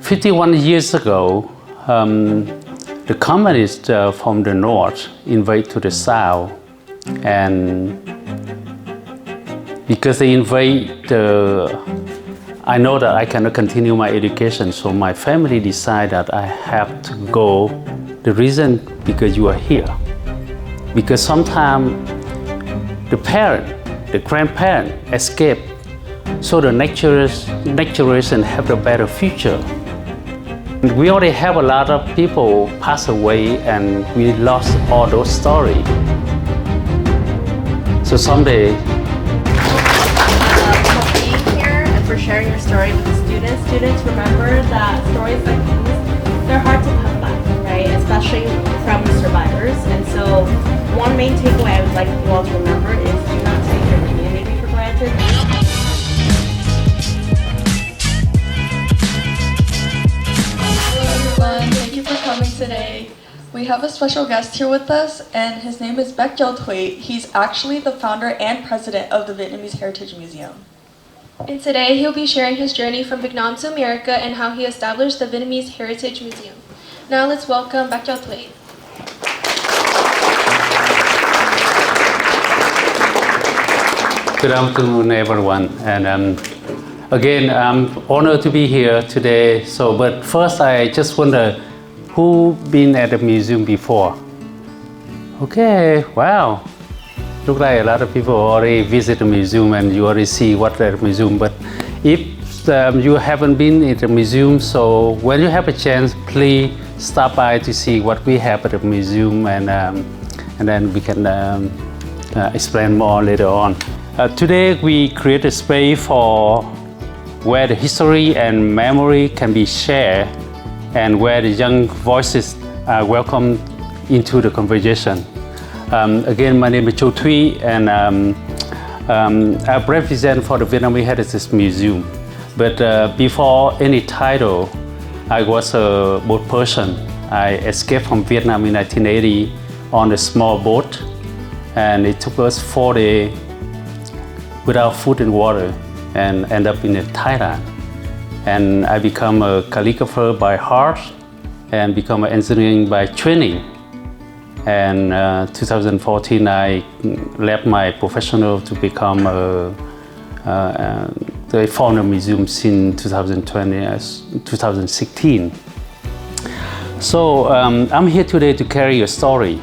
51 years ago, the communists from the north invade to the south, and because they invade, I know that I cannot continue my education, so my family decided that I have to go. The reason, because you are here. Because sometimes the parent, the grandparent escape, so the next generation have a better future. We already have a lot of people pass away and we lost all those stories. So someday, for sharing your story with the students. Students, remember that stories like these, they're hard to come by, right? Especially from the survivors. And so one main takeaway I would like you all to remember is do not take your community for granted. Hello everyone, thank you for coming today. We have a special guest here with us, and his name is Bac Thuy. He's actually the founder and president of the Vietnamese Heritage Museum. And today he'll be sharing his journey from Vietnam to America and how he established the Vietnamese Heritage Museum. Now let's welcome Bac Thuy. good afternoon, everyone. And again, I'm honored to be here today. But first, I just wonder who been at the museum before? Okay, wow. Look like a lot of people already visit the museum and you already see what's at the museum. But if you haven't been in the museum, so when you have a chance, please stop by to see what we have at the museum, and then we can explain more later on. Today we create a space for where the history and memory can be shared, and where the young voices are welcomed into the conversation. Again, my name is Cho Thuy, and I represent for the Vietnamese Heritage Museum. But before any title, I was a boat person. I escaped from Vietnam in 1980 on a small boat, and it took us 4 days without food and water, and end up in Thailand. And I become a calligrapher by heart and become an engineering by training. And 2014, I left my professional to become the founder museum since 2016. So I'm here today to carry a story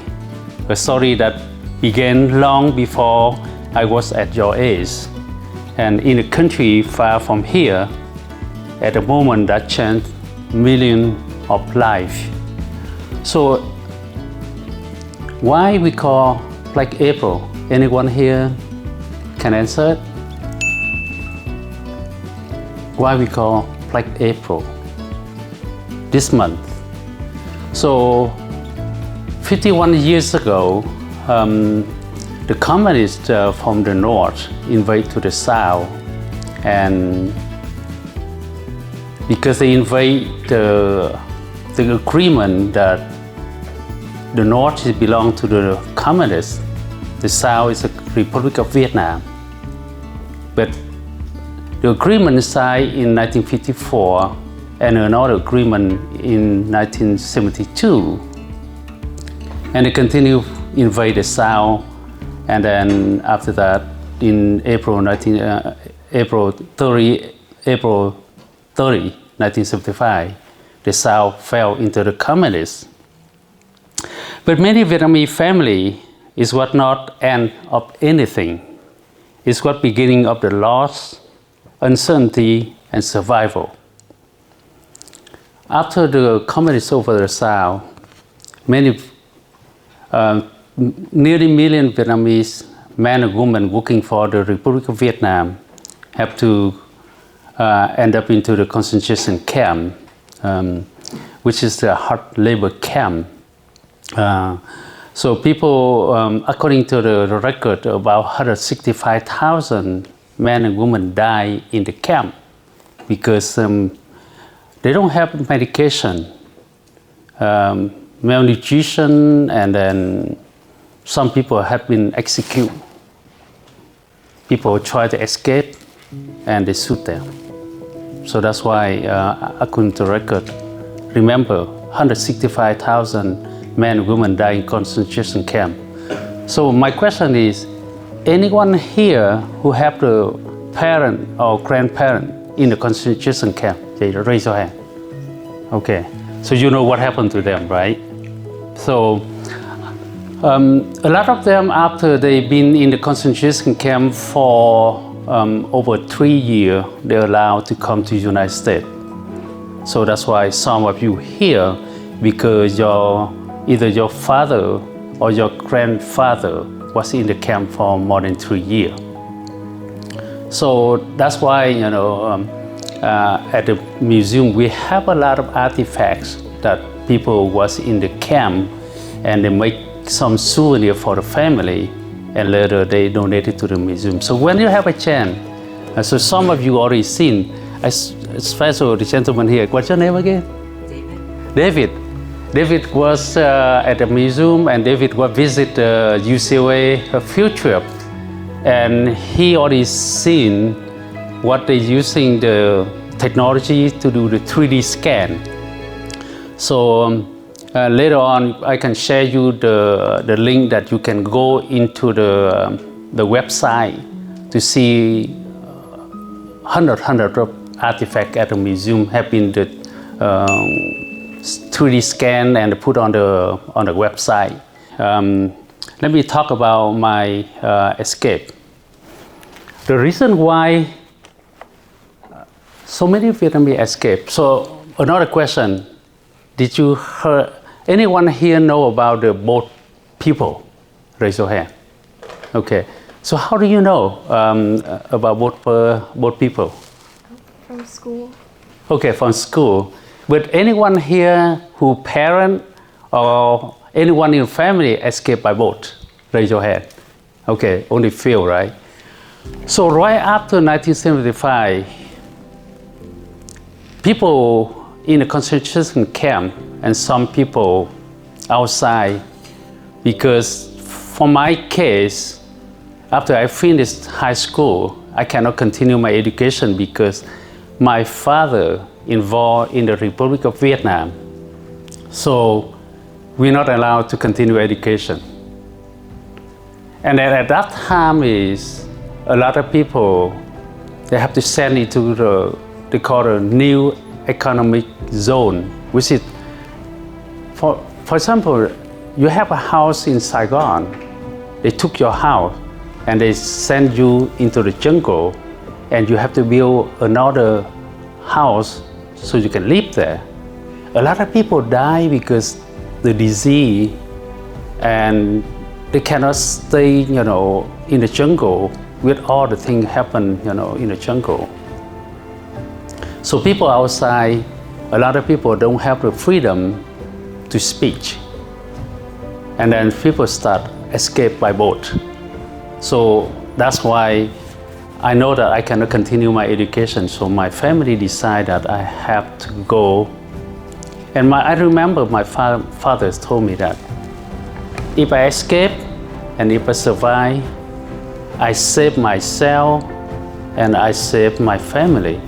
that began long before I was at your age, and in a country far from here, at a moment that changed millions of lives. So why we call Black April? Anyone here can answer it? Why we call Black April this month? So 51 years ago, the communists from the north invade to the south, and because they invade the agreement that the north belongs to the communists, the south is a Republic of Vietnam. But the agreement signed in 1954 and another agreement in 1972, and they continue invade the south. And then after that, in April 30, 1975, the South fell into the communists. But many Vietnamese family is what not end of anything. It's what beginning of the loss, uncertainty, and survival. After the communists over the South, nearly a million Vietnamese men and women working for the Republic of Vietnam have to end up into the concentration camp, which is the hard labor camp. So people, according to the record, about 165,000 men and women die in the camp because they don't have medication, malnutrition, and then some people have been executed. People try to escape and they shoot them. So that's why according to record, remember 165,000 men and women died in concentration camp. So my question is, anyone here who have the parent or grandparent in the concentration camp? Okay, raise your hand. Okay, so you know what happened to them, right? So a lot of them, after they've been in the concentration camp for over 3 years, they're allowed to come to the United States. So that's why some of you here, because either your father or your grandfather was in the camp for more than 3 years. So that's why, at the museum, we have a lot of artifacts that people was in the camp, and they make some souvenir for the family, and later they donate it to the museum. So when you have a chance, so some of you already seen, especially the gentleman here. What's your name again? David. David was at the museum, and David was visit UCLA a field trip, and he already seen what they're using the technology to do the 3D scan. So later on, I can share you the link that you can go into the website to see hundred of artifacts at the museum have been 3D scanned and put on the website. Let me talk about my escape. The reason why so many Vietnamese escaped. So another question: did you hear anyone here know about the boat people? Raise your hand. Okay. So how do you know about boat people? From school. Okay, from school. But anyone here who parent or anyone in family escaped by boat? Raise your hand. Okay, only few, right? So right after 1975, people in the concentration camp and some people outside, because for my case, after I finished high school, I cannot continue my education because my father involved in the Republic of Vietnam. So we're not allowed to continue education. And then at that time is a lot of people, they have to send into they call a new economic zone, which is, for example, you have a house in Saigon, they took your house and they send you into the jungle, and you have to build another house so you can live there. A lot of people die because the disease, and they cannot stay, in the jungle with all the things happen, in the jungle. So people outside, a lot of people don't have the freedom to speak. And then people start escape by boat. So that's why I know that I cannot continue my education. So my family decided that I have to go. And I remember my father told me that if I escape and if I survive, I save myself and I save my family.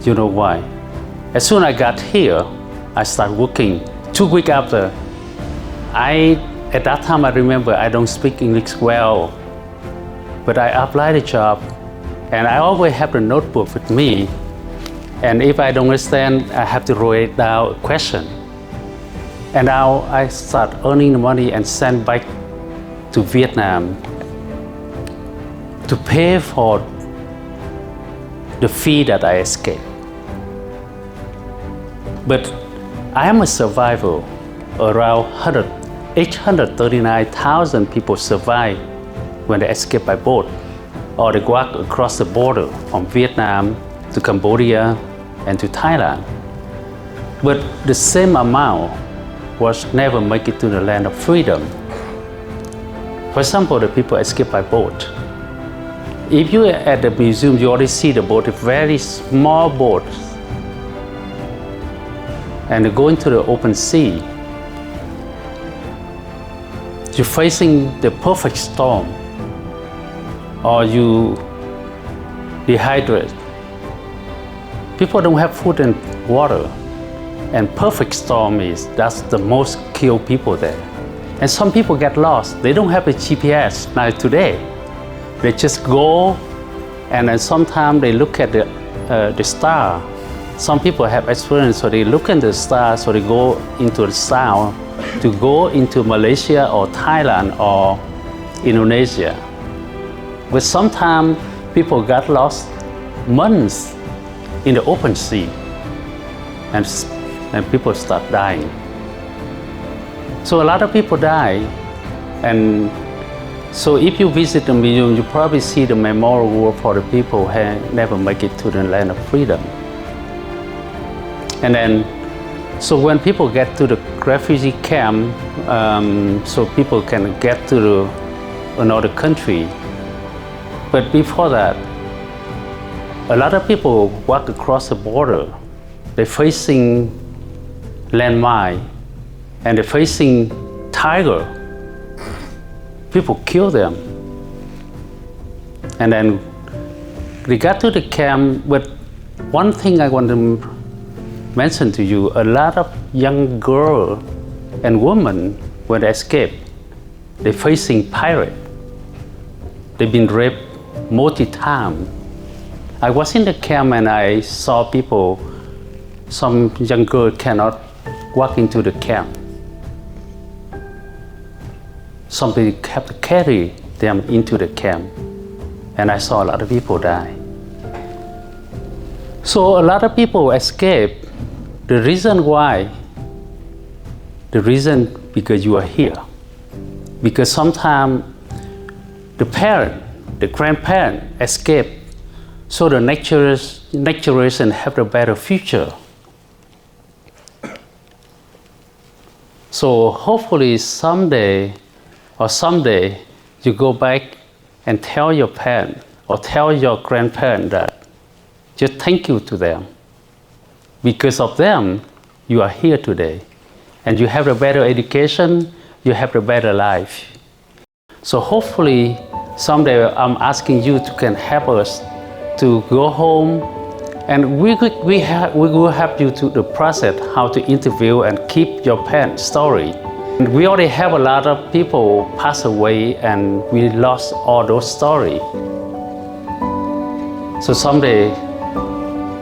You know why? As soon as I got here, I started working. 2 weeks after, at that time I remember I don't speak English well, but I applied a job and I always have the notebook with me. And if I don't understand, I have to write down a question. And now I start earning the money and send back to Vietnam to pay for the fee that I escaped. But I am a survivor. Around 839,000 people survive when they escape by boat, or they walk across the border from Vietnam to Cambodia and to Thailand. But the same amount was never make it to the land of freedom. For example, the people escape by boat. If you are at the museum, you already see the boat, a very small boat, and they go into the open sea. You're facing the perfect storm, or you dehydrate, People don't have food and water. And perfect storm that's the most kill people there. And some people get lost. They don't have a GPS like today. They just go, and then sometimes they look at the star. Some people have experience, so they look at the star, so they go into the south to go into Malaysia or Thailand or Indonesia. But sometimes people got lost months in the open sea, and people start dying. So a lot of people die, and so if you visit the museum, you probably see the memorial wall for the people who never make it to the land of freedom. And then, so when people get to the refugee camp, so people can get to another country. But before that, a lot of people walk across the border. They're facing landmine, and they're facing tiger. People kill them. And then they got to the camp, but one thing I want to mention to you, a lot of young girls and women, when they escape, they're facing pirate. They've been raped multiple times. I was in the camp and I saw people, some young girls cannot walk into the camp. Somebody have to carry them into the camp. And I saw a lot of people die. So a lot of people escape. The reason why, because you are here. Because sometimes the parent, the grandparent escape, so the next generation have a better future. So hopefully someday you go back and tell your parent or tell your grandparent that just thank you to them. Because of them, you are here today. And you have a better education, you have a better life. So hopefully someday I'm asking you to can help us to go home, and we will help you to the process how to interview and keep your parents' story. And we already have a lot of people pass away and we lost all those stories. So someday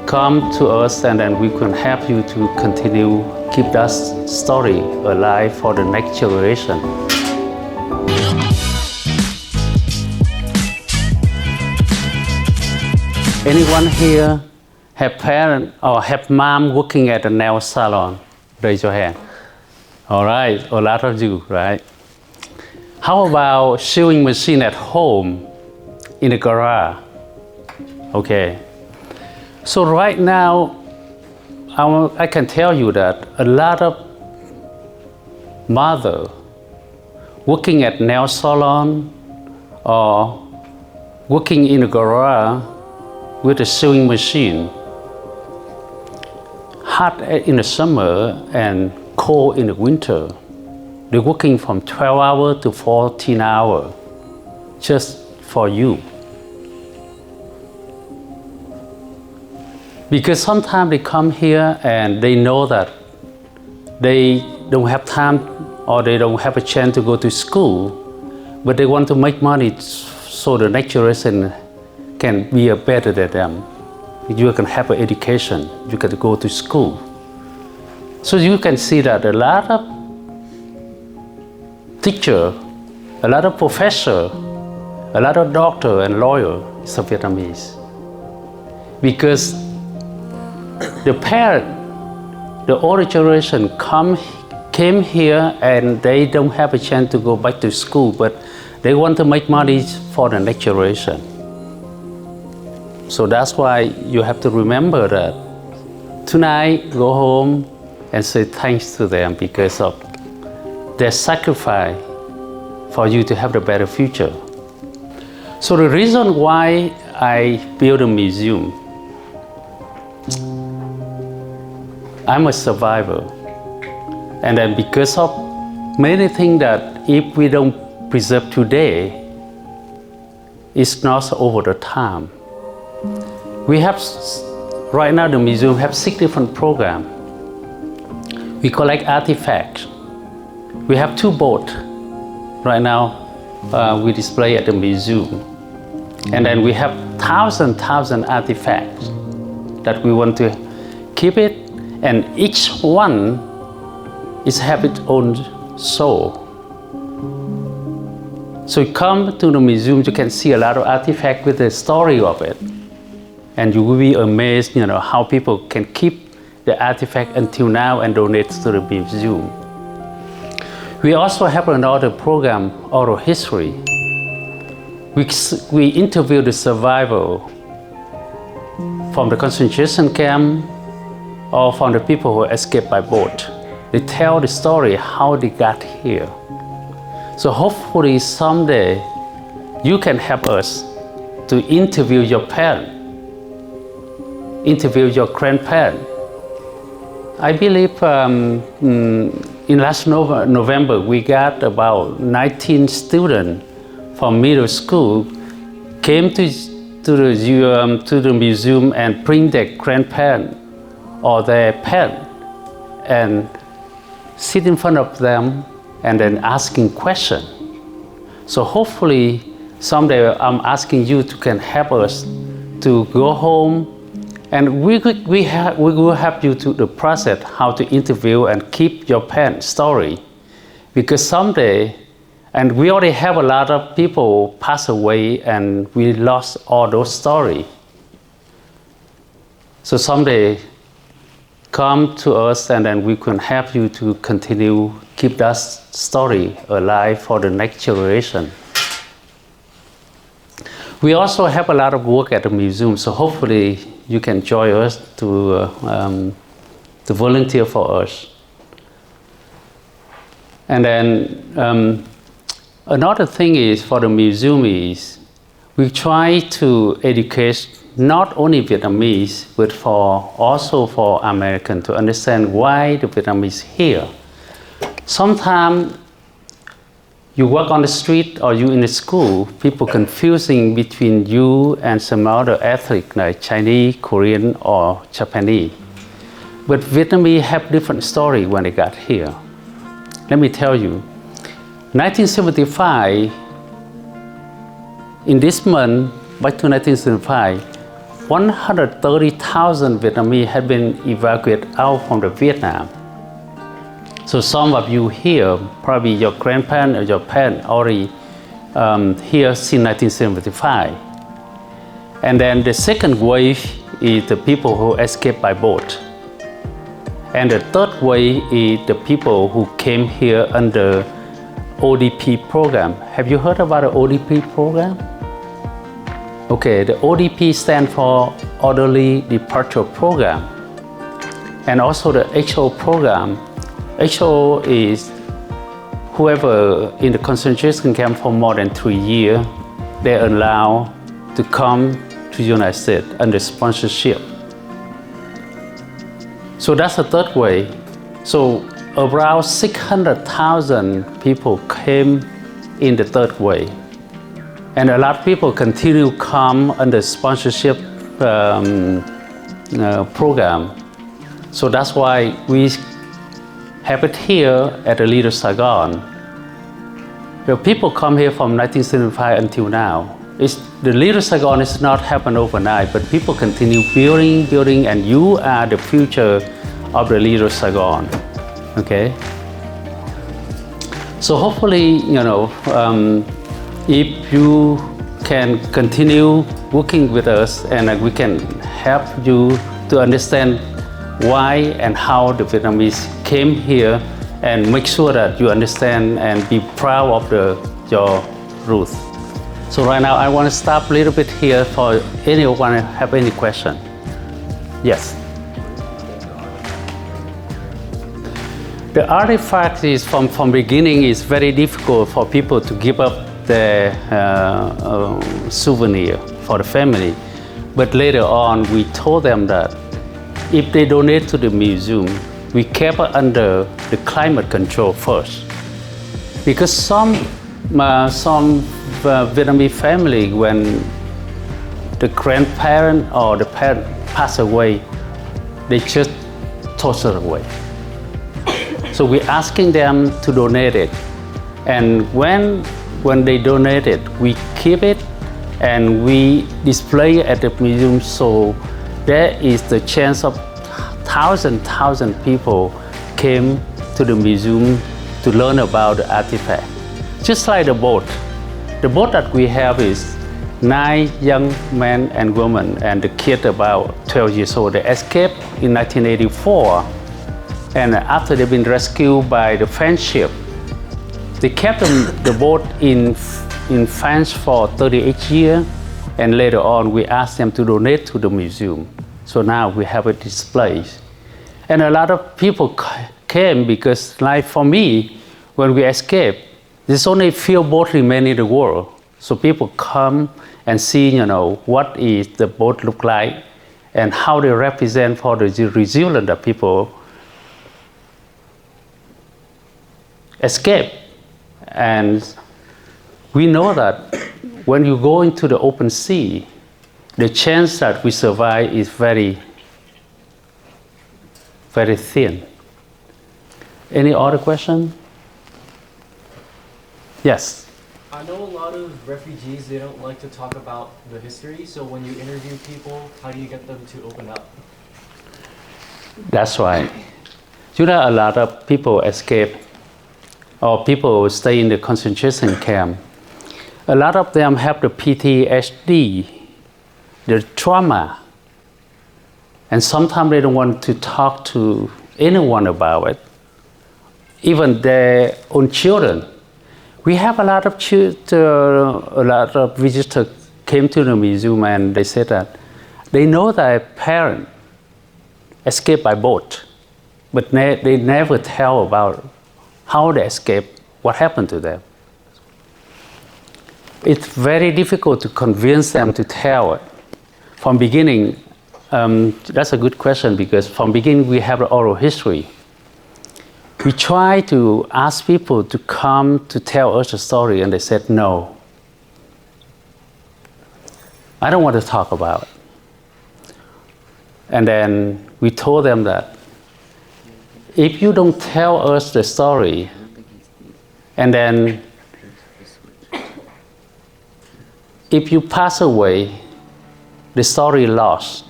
come to us and then we can help you to continue keep that story alive for the next generation. Anyone here have parent or have mom working at a nail salon? Raise your hand. All right, a lot of you, right? How about sewing machine at home in the garage? Okay. So right now, I can tell you that a lot of mother working at nail salon or working in the garage with a sewing machine, hot in the summer and cold in the winter. They're working from 12 hours to 14 hours just for you. Because sometimes they come here and they know that they don't have time or they don't have a chance to go to school, but they want to make money so the next generation can be better than them. You can have an education, you can go to school. So you can see that a lot of teacher, a lot of professor, a lot of doctor and lawyer is Vietnamese. Because the parent, the older generation came here and they don't have a chance to go back to school, but they want to make money for the next generation. So that's why you have to remember that tonight, go home and say thanks to them because of their sacrifice for you to have a better future. So the reason why I built a museum, I'm a survivor. And then because of many things that if we don't preserve today, it's not over the time. We have right now the museum have 6 different programs. We collect artifacts. We have 2 boats right now we display at the museum. And then we have thousand artifacts that we want to keep it, and each one is have its own soul. So you come to the museum, you can see a lot of artifacts with the story of it. And you will be amazed, how people can keep the artifact until now and donate to the museum. We also have another program, oral history. We interview the survivor from the concentration camp or from the people who escaped by boat. They tell the story how they got here. So hopefully someday you can help us to interview your parents, interview your grandparents. I believe in last November we got about 19 students from middle school came to the museum and bring their grandparents or their parents and sit in front of them and then asking questions. So hopefully someday I'm asking you to can help us to go home, and we will help you to the process how to interview and keep your parents' story, because someday, and we already have a lot of people pass away and we lost all those stories. So someday come to us and then we can help you to continue keep that story alive for the next generation. We also have a lot of work at the museum, so hopefully you can join us to volunteer for us. And then another thing is for the museum is we try to educate not only Vietnamese but also for Americans to understand why the Vietnamese here. Sometimes you walk on the street or you in the school, people confusing between you and some other ethnic like Chinese, Korean or Japanese. But Vietnamese have different story when they got here. Let me tell you, 1975, in this month, back to 1975, 130,000 Vietnamese had been evacuated out from the Vietnam. So some of you here, probably your grandparents or your parents already here since 1975. And then the second wave is the people who escaped by boat. And the third wave is the people who came here under ODP program. Have you heard about the ODP program? Okay, the ODP stands for Orderly Departure Program. And also the HO program. HO is whoever in the concentration camp for more than 3 years, they're allowed to come to the United States under sponsorship. So that's the third way. So around 600,000 people came in the third way. And a lot of people continue to come under sponsorship program. So that's why we have it here at the LittleSaigon. The people come here from 1975 until now. The LittleSaigon is not happen overnight, but people continue building, and you are the future of the LittleSaigon. Okay. So hopefully, if you can continue working with us, and we can help you to understand why and how the Vietnamese came here, and make sure that you understand and be proud of your roots. So right now I want to stop a little bit here for anyone who have any question. Yes. The artifact is from beginning is very difficult for people to give up their souvenir for the family. But later on we told them that if they donate to the museum, we kept it under the climate control first. Because some Vietnamese family, when the grandparent or the parent pass away, they just toss it away. So we're asking them to donate it. And when they donate it, we keep it and we display it at the museum, so there is the chance of thousand people came to the museum to learn about the artifact. Just like the boat. The boat that we have is 9 young men and women, and the kid about 12 years old. They escaped in 1984, and after they've been rescued by the French ship, they kept the boat in France for 38 years, and later on we asked them to donate to the museum. So now we have it displayed. And a lot of people came because, like for me, when we escaped, there's only a few boats remaining in the world. So people come and see, what is the boat look like and how they represent for the resilience that people escape. And we know that when you go into the open sea, the chance that we survive is very, very thin. Any other question? Yes. I know a lot of refugees, they don't like to talk about the history, so when you interview people, how do you get them to open up? That's right. A lot of people escape, or people stay in the concentration camp. A lot of them have the PTSD, the trauma, and sometimes they don't want to talk to anyone about it, even their own children. We have a lot of visitors came to the museum and they said that they know their parents escaped by boat, but they never tell about how they escaped, what happened to them. It's very difficult to convince them to tell it. From beginning, that's a good question, because from beginning we have the oral history. We try to ask people to come to tell us a story, and they said no. I don't want to talk about it. And then we told them that if you don't tell us the story, and then if you pass away, the story lost.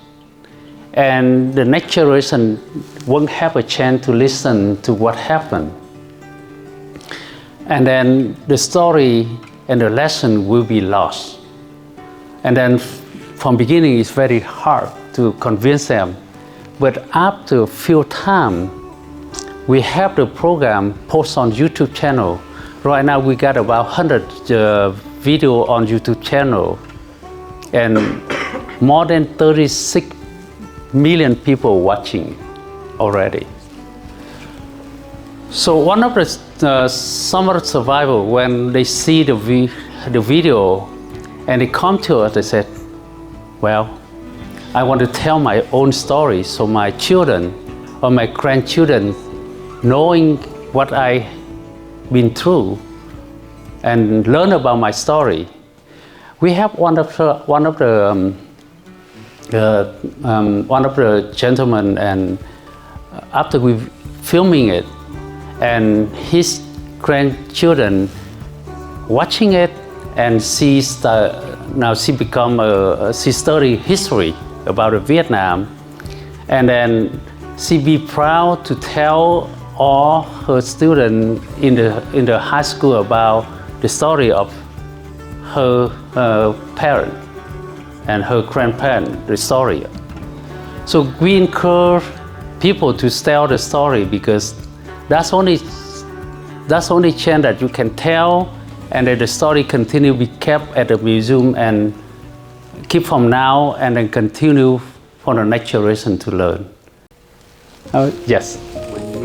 And the next generation won't have a chance to listen to what happened. And then the story and the lesson will be lost. And then from beginning, it's very hard to convince them. But after a few time, we have the program post on YouTube channel. Right now, we got about 100 video on YouTube channel, and more than 36 million people watching already. So one of the some of the survivors, when they see the video and they come to us, they said, well, I want to tell my own story so my children or my grandchildren, knowing what I've been through and learn about my story. We have one of the gentlemen, and after we filming it, and his grandchildren watching it, and she become she study history about Vietnam, and then she be proud to tell all her students in the high school about the story of her parent and her grandparent, the story. So we encourage people to tell the story, because that's only chance that you can tell, and that the story continue to be kept at the museum and keep from now and then continue for the next generation to learn. Yes. When you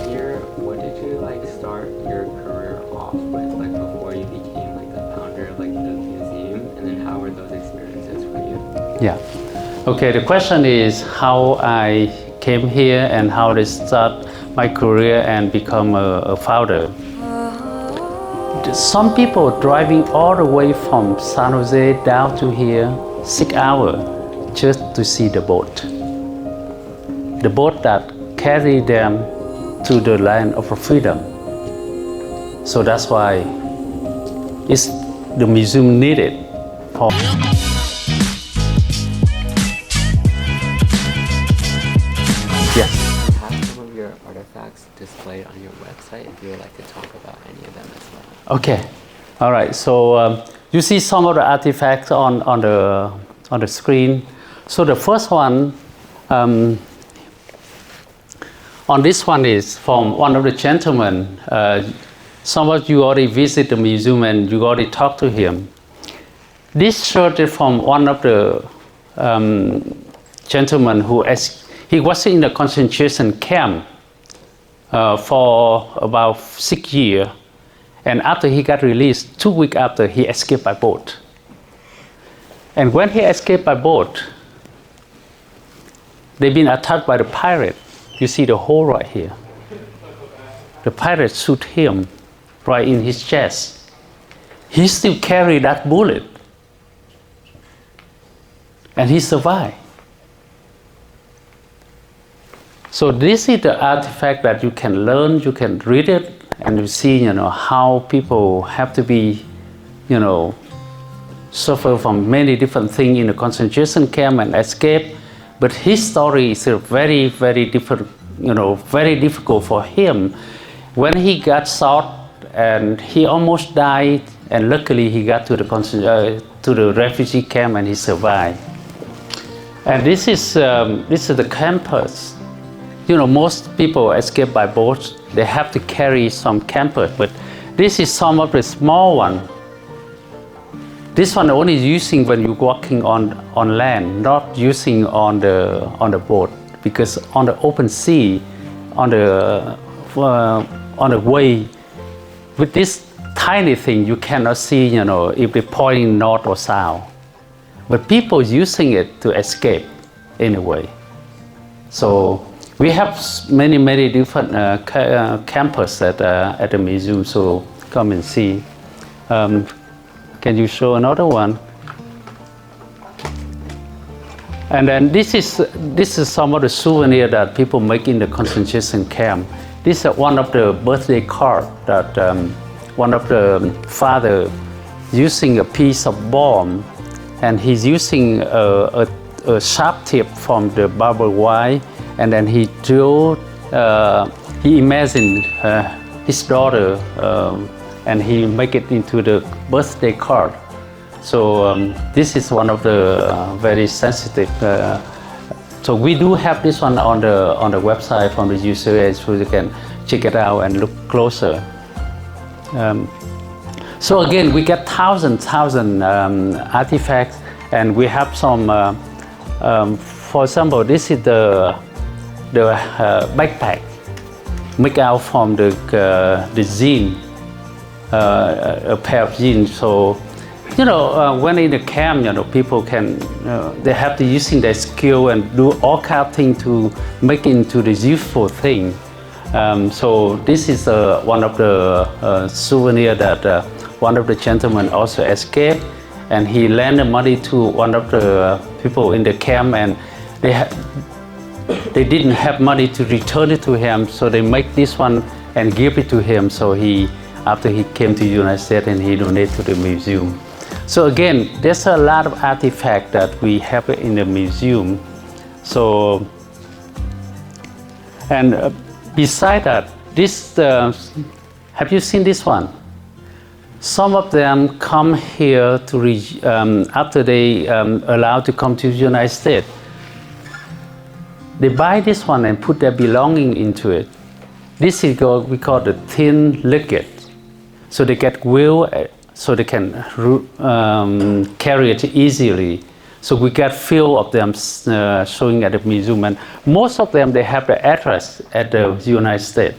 here, what did you start your career off with, before you became the founder of the museum, and then how were those experiences for you? Yeah. Okay, the question is how I came here and how I start my career and become a founder. Some people driving all the way from San Jose down to here, 6 hours, just to see the boat that carried them to the land of freedom. So that's why the museum needed for. Yes. You have some of your artifacts displayed on your website if you would like to talk about any of them as well. Okay. All right. So you see some of the artifacts on the screen. So the first one, on this one is from one of the gentlemen. Some of you already visit the museum and you already talked to him. This shirt is from one of the gentlemen he was in the concentration camp for about 6 years. And after he got released, 2 weeks after, he escaped by boat. And when he escaped by boat, they've been attacked by the pirate. You see the hole right here. The pirate shoot him right in his chest. He still carried that bullet. And he survived. So this is the artifact that you can learn, you can read it, and you see, how people have to be, suffer from many different things in the concentration camp and escape. But his story is very, very different, very difficult for him. When he got shot and he almost died, and luckily he got to the refugee camp and he survived. And this is the campus. Most people escape by boat. They have to carry some campus, but this is some of the small one. This one only using when you're walking on land, not using on the boat, because on the open sea, on the way, with this tiny thing you cannot see, if they're pointing north or south. But people using it to escape anyway. So we have many different campus at the museum. So come and see. Can you show another one? And then this is some of the souvenirs that people make in the concentration camp. This is one of the birthday card that one of the father using a piece of bomb, and he's using a sharp tip from the barbed wire, and then he drew. He imagined his daughter, and he make it into the birthday card. So this is one of the very sensitive. So we do have this one on the website from the UCLA, so you can check it out and look closer. So again, we get thousand artifacts, and we have some. For example, this is the backpack made out from the jean, a pair of jeans. So when in the camp, people can they have to using their skill and do all kind of things to make into the useful thing. So this is one of the souvenir that one of the gentlemen also escaped, and he lent the money to one of the people in the camp, and they didn't have money to return it to him, so they make this one and give it to him. So after he came to the United States, and he donated to the museum. So again, there's a lot of artifacts that we have in the museum. So, and beside that, this, have you seen this one? Some of them come here to after they allowed to come to the United States. They buy this one and put their belonging into it. This is what we call the thin liquid. So they get wheel, so they can carry it easily. So we get few of them showing at the museum, and most of them, they have the address at the United States.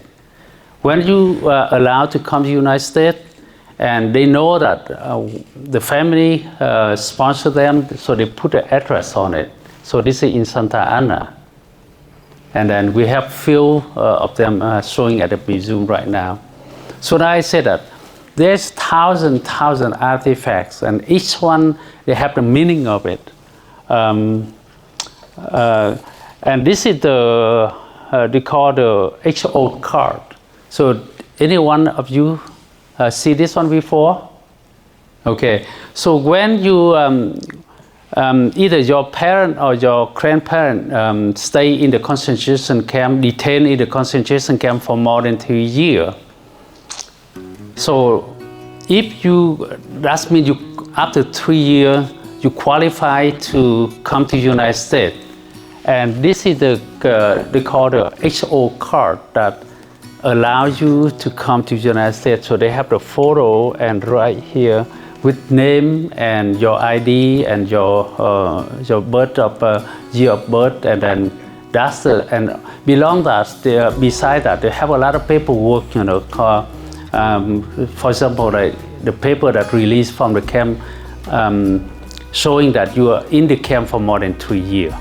When you are allowed to come to the United States, and they know that the family sponsor them, so they put the address on it. So this is in Santa Ana. And then we have few of them showing at the museum right now. So now I say that there's thousand artifacts, and each one, they have the meaning of it. And this is the they call the HO card. So any one of you see this one before? Okay. So when you either your parent or your grandparent stay in the concentration camp, detained in the concentration camp for more than 3 years. So if you, that means you, after 3 years, you qualify to come to United States. And this is the, they call the HO card that allows you to come to United States. So they have the photo and right here with name and your ID and your birth of year of birth, and then that's the, and beyond that, beside that, they have a lot of paperwork, you know, called, for example, the paper that released from the camp showing that you are in the camp for more than 3 years.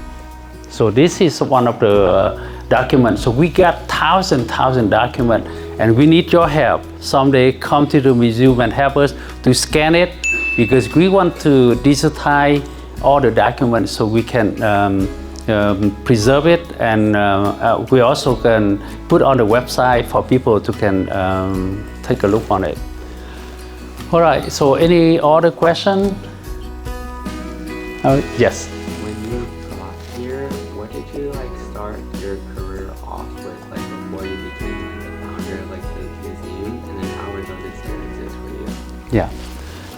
So this is one of the documents. So we got thousand documents, and we need your help. Someday come to the museum and help us to scan it, because we want to digitize all the documents so we can preserve it, and we also can put on the website for people to can take a look on it. All right, so any other question? Yes. When you got here, what did you like start your career off with, like before you became like the founder of like the museum, and then how were those experiences for you? Yeah.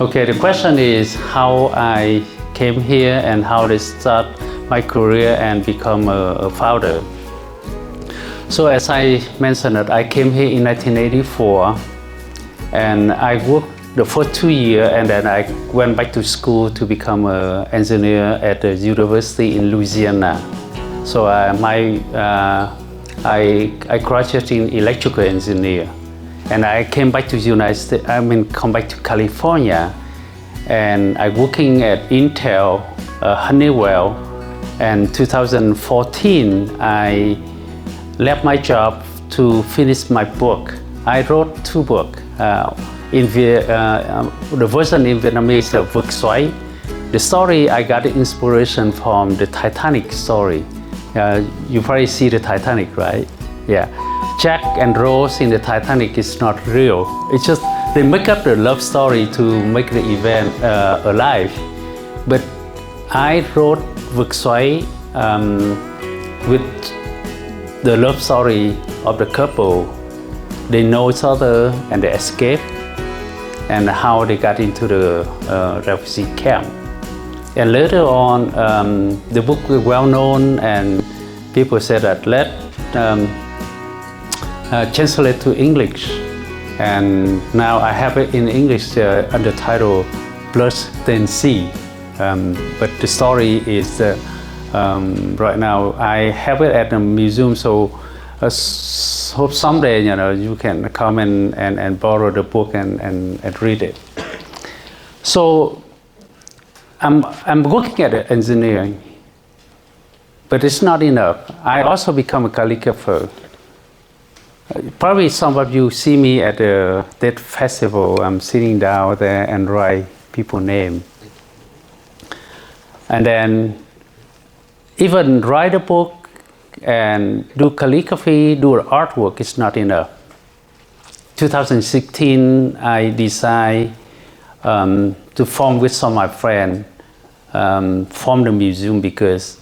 Okay, the question is how I came here and how to start my career and become a founder. So as I mentioned, that I came here in 1984, and I worked the first 2 years, and then I went back to school to become an engineer at the university in Louisiana. So I graduated in electrical engineer, and I came back to United States. Come back to California, and I working at Intel, Honeywell. And 2014, I left my job to finish my book. I wrote 2 books. The version in Vietnamese is Vực Xoáy. The story, I got the inspiration from the Titanic story. You probably see the Titanic, right? Yeah. Jack and Rose in the Titanic is not real. It's just they make up the love story to make the event alive. But I wrote Vực Xoáy with the love story of the couple. They know each other and they escape, and how they got into the refugee camp. And later on, the book was well known, and people said that let's translate to English. And now I have it in English under title Blood Stained Sea. But the story is right now I have it at the museum, so hope someday you can come and borrow the book and read it. So I'm looking at engineering, but it's not enough. I also become a calligrapher. Probably some of you see me at the TED Festival. I'm sitting down there and write people's name. And then even write a book and do calligraphy, do artwork is not enough. 2016, I decided to form with some of my friends, form the museum, because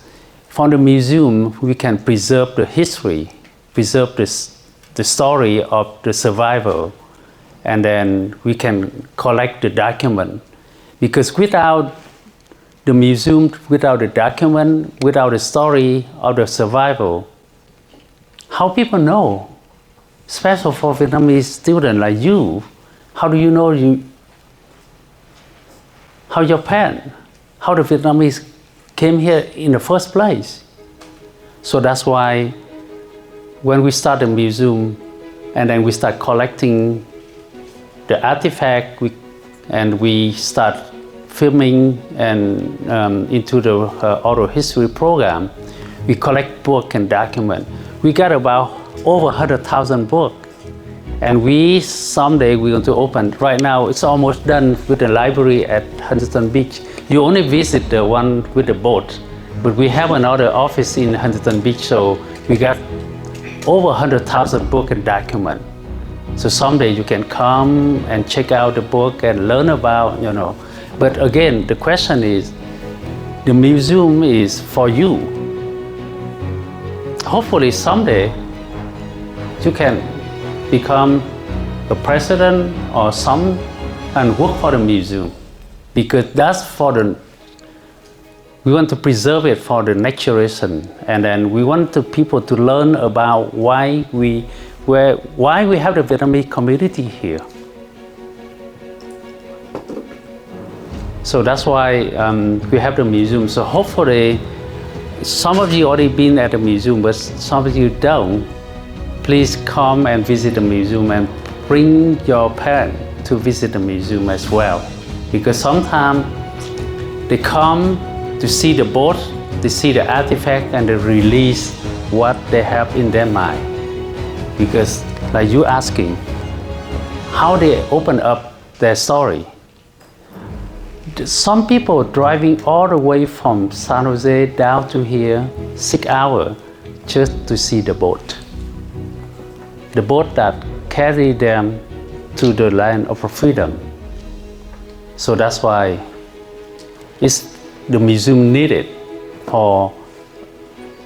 from the museum we can preserve the history, preserve the story of the survivor, and then we can collect the document. Because without the museum, without the document, without the story of the survival, how people know? Especially for Vietnamese students like you, how do you know how your parents, how the Vietnamese came here in the first place? So that's why when we start the museum and then we start collecting the artifact, and we start filming and into the oral history program, we collect book and document. We got about over 100,000 books, and someday we're going to open. Right now it's almost done with the library at Huntington Beach. You only visit the one with the boat, But we have another office in Huntington Beach, so we got over 100,000 books and documents. So someday you can come and check out the book and learn about, But again, the question is, the museum is for you. Hopefully someday you can become a president or some and work for the museum, because that's we want to preserve it for the next generation, and then we want the people to learn about why we have the Vietnamese community here. So that's why we have the museum. So hopefully, some of you already been at the museum, but some of you don't. Please come and visit the museum and bring your parents to visit the museum as well. Because sometimes they come to see the boat, they see the artifact, and they release what they have in their mind. Because like you asking, how they open up their story. Some people driving all the way from San Jose down to here, 6 hours, just to see the boat. The boat that carried them to the land of freedom. So that's why the museum needed for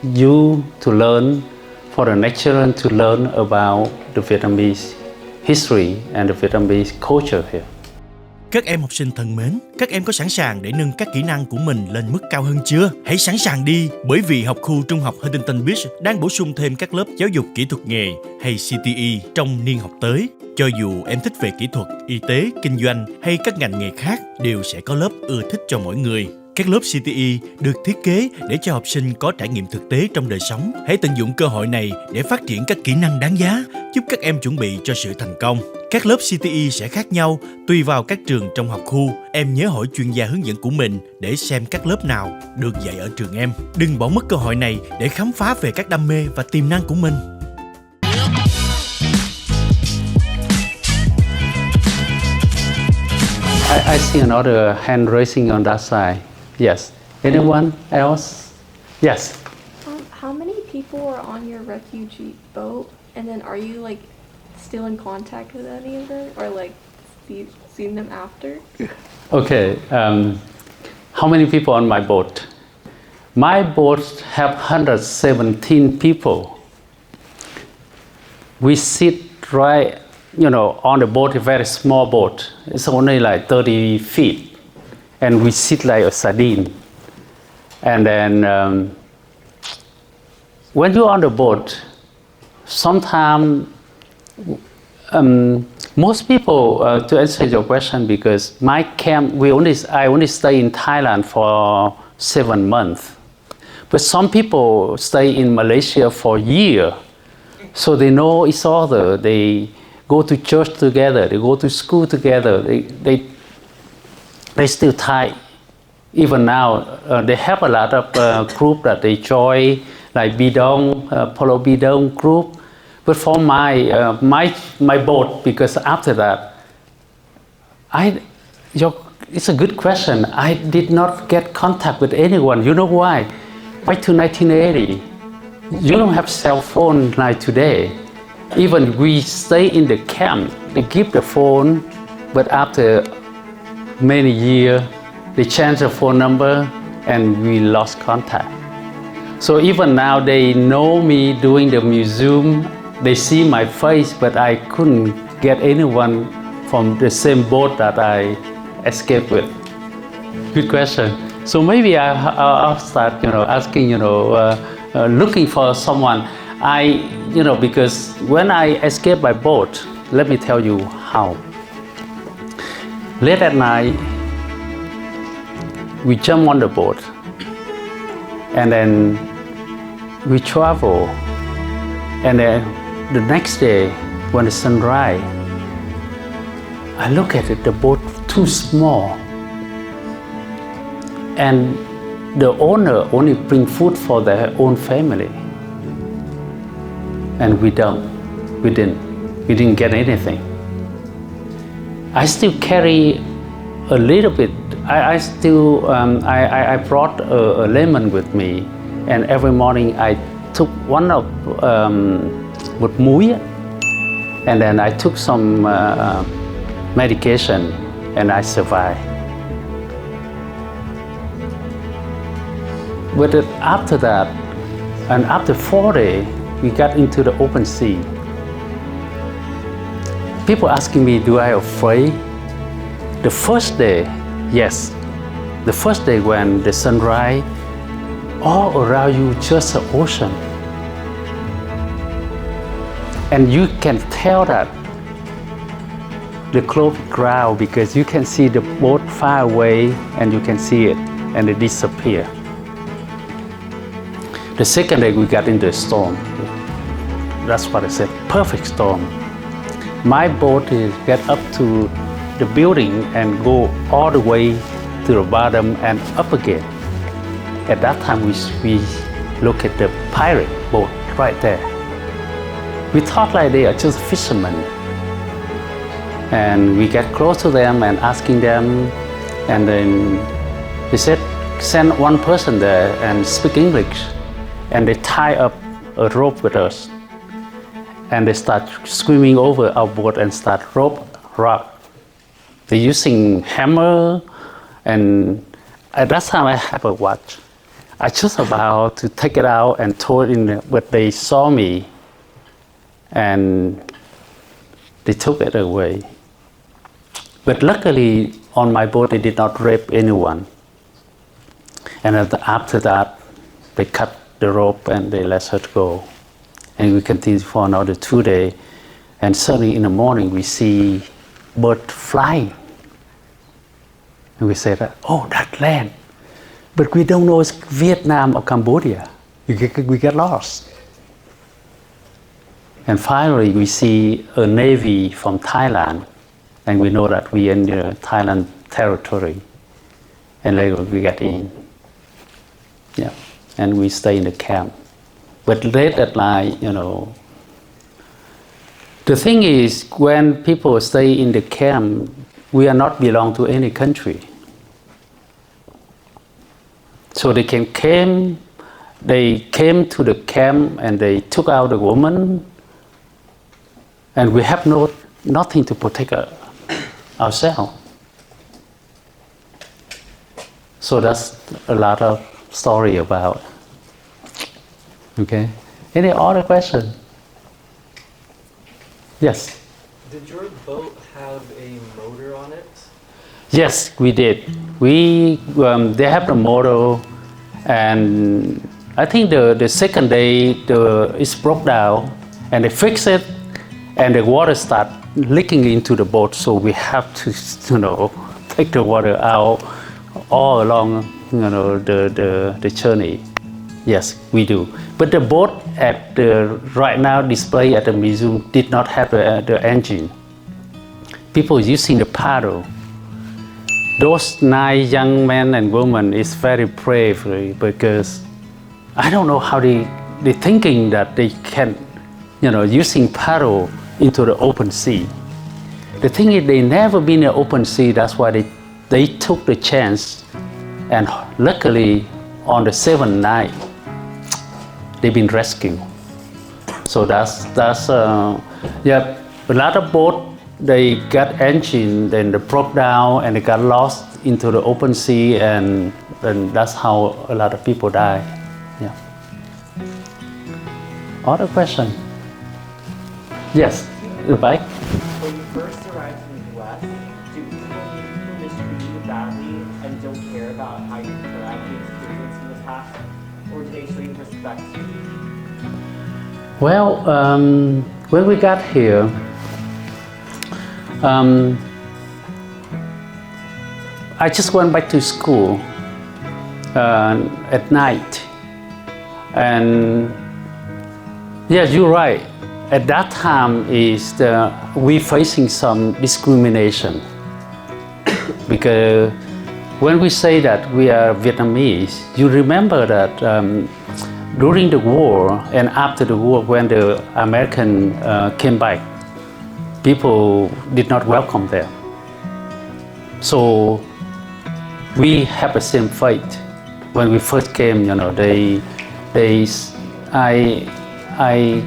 you to learn, for the next children to learn about the Vietnamese history and the Vietnamese culture here. Các em học sinh thân mến, các em có sẵn sàng để nâng các kỹ năng của mình lên mức cao hơn chưa? Hãy sẵn sàng đi, bởi vì học khu trung học Huntington Beach đang bổ sung thêm các lớp giáo dục kỹ thuật nghề hay CTE trong niên học tới. Cho dù em thích về kỹ thuật, y tế, kinh doanh hay các ngành nghề khác, đều sẽ có lớp ưa thích cho mỗi người. Các lớp CTE được thiết kế để cho học sinh có trải nghiệm thực tế trong đời sống. Hãy tận dụng cơ hội này để phát triển các kỹ năng đáng giá, giúp các em chuẩn bị cho sự thành công. Các lớp CTE sẽ khác nhau tùy vào các trường trong học khu. Em nhớ hỏi chuyên gia hướng dẫn của mình để xem các lớp nào được dạy ở trường em. Đừng bỏ mất cơ hội này để khám phá về các đam mê và tiềm năng của mình. I see another hand raising on that side. Yes. Anyone else? Yes. How many people are on your refugee boat? And then are you still in contact with any of them, or seen them after? Okay. How many people on my boat? My boat have 117 people. We sit right, on the boat, a very small boat. It's only 30 feet. And we sit like a sardine. And then when you're on the boat, sometimes most people, to answer your question, because my camp, I only stay in Thailand for 7 months. But some people stay in Malaysia for a year. So they know each other. They go to church together. They go to school together. They still Thai. Even now, they have a lot of group that they join, like Bidong, Polo Bidong group. But for my boat, because after that, it's a good question. I did not get contact with anyone. You know why? Back to 1980, you don't have cell phone like today. Even we stay in the camp, they give the phone, but after many years, they changed the phone number and we lost contact. So even now they know me doing the museum, they see my face, but I couldn't get anyone from the same boat that I escaped with. Good question. So maybe I'll start, asking, looking for someone. Because when I escaped by boat, let me tell you how. Late at night, we jump on the boat, and then we travel, and then the next day, when the sun rises, I look at it, the boat too small, and the owner only bring food for their own family, and we didn't get anything. I still carry a little bit. I still I brought a lemon with me, and every morning I took one of một muối, and then I took some medication, and I survived. But after that, and after 4 days, we got into the open sea. People asking me, do I afraid? The first day, yes. The first day when the sunrise, all around you just the ocean. And you can tell that the close ground because you can see the boat far away and you can see it and it disappear. The second day we got into a storm. That's what I said, perfect storm. My boat is get up to the building and go all the way to the bottom and up again. At that time we look at the pirate boat right there. We thought like they are just fishermen. And we get close to them and asking them, and then they said, send one person there and speak English. And they tie up a rope with us. And they start swimming over our boat and start rock. They're using hammer, and at that time I have a watch. I just about to take it out and throw it in, but they saw me and they took it away. But luckily on my boat they did not rape anyone. And after that they cut the rope and they let her go. And we continued for another 2 days. And suddenly in the morning we see bird flying. And we said, oh, that land. But we don't know it's Vietnam or Cambodia. We get lost. And finally we see a navy from Thailand. And we know that we are in the Thailand territory. And later we get in. Yeah. And we stay in the camp. But late at night, you know, the thing is, when people stay in the camp, we are not belong to any country. So they came to the camp and they took out the woman, and we have nothing to protect ourselves. So that's a lot of story about. Okay. Any other question? Yes. Did your boat have a motor on it? Yes, we did. They have the motor, and I think the second day it broke down, and they fixed it, and the water started leaking into the boat. So we have to, take the water out all along, the journey. Yes, we do. But the boat at right now display at the museum did not have the engine. People using the paddle. Those 9 young men and women is very brave because I don't know how they thinking that they can, using paddle into the open sea. The thing is they never been in the open sea. That's why they took the chance, and luckily on the 7th night. They've been rescued. So that's a lot of boats, they got engine, then they broke down and they got lost into the open sea, and that's how a lot of people die. Yeah. Other question? Yes, the bike? When you first arrived in the US, do people mistreat you badly and don't care about how you interact with experience in the past? Or do they show you respect? Well, when we got here, I just went back to school at night. And yes, you're right. At that time we facing some discrimination. Because when we say that we are Vietnamese, you remember that during the war and after the war, when the American came back, people did not welcome them. So we have the same fate. When we first came, you know, I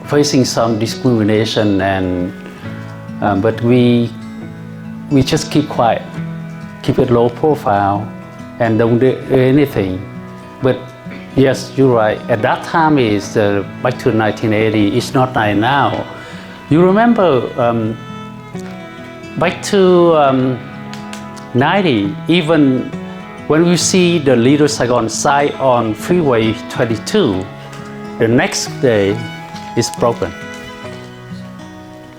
facing some discrimination, and but we just keep quiet, keep it low profile, and don't do anything. But yes, you're right. At that time is back to 1980. It's not like now. You remember back to 90, even when we see the Little Saigon sign on Freeway 22, the next day is broken.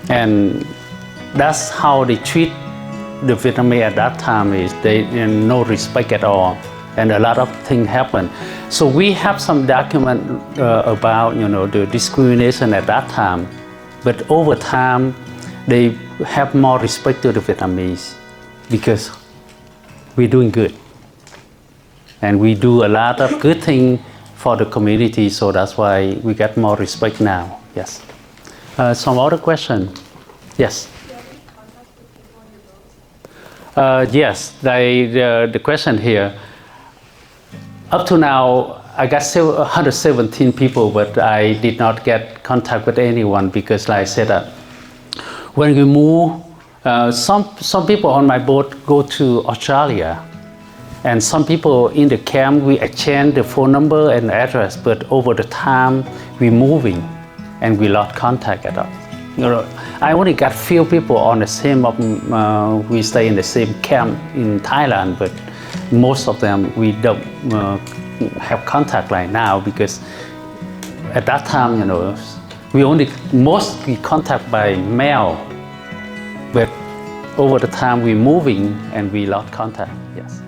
And that's how they treat the Vietnamese at that time, is they no respect at all. And a lot of things happen. So we have some document about, you know, the discrimination at that time. But over time, they have more respect to the Vietnamese because we're doing good. And we do a lot of good things for the community, so that's why we get more respect now. Yes. Some other question? Yes. Yes, the question here. Up to now, I got 117 people, but I did not get contact with anyone because, like I said, when we move, some people on my boat go to Australia, and some people in the camp, we exchange the phone number and address, but over the time, we're moving, and we lost contact at all. You know, I only got few people on the same, we stay in the same camp in Thailand, but most of them we don't have contact right now, because at that time, you know, we only mostly contact by mail, but over the time we're moving and we lost contact. Yes.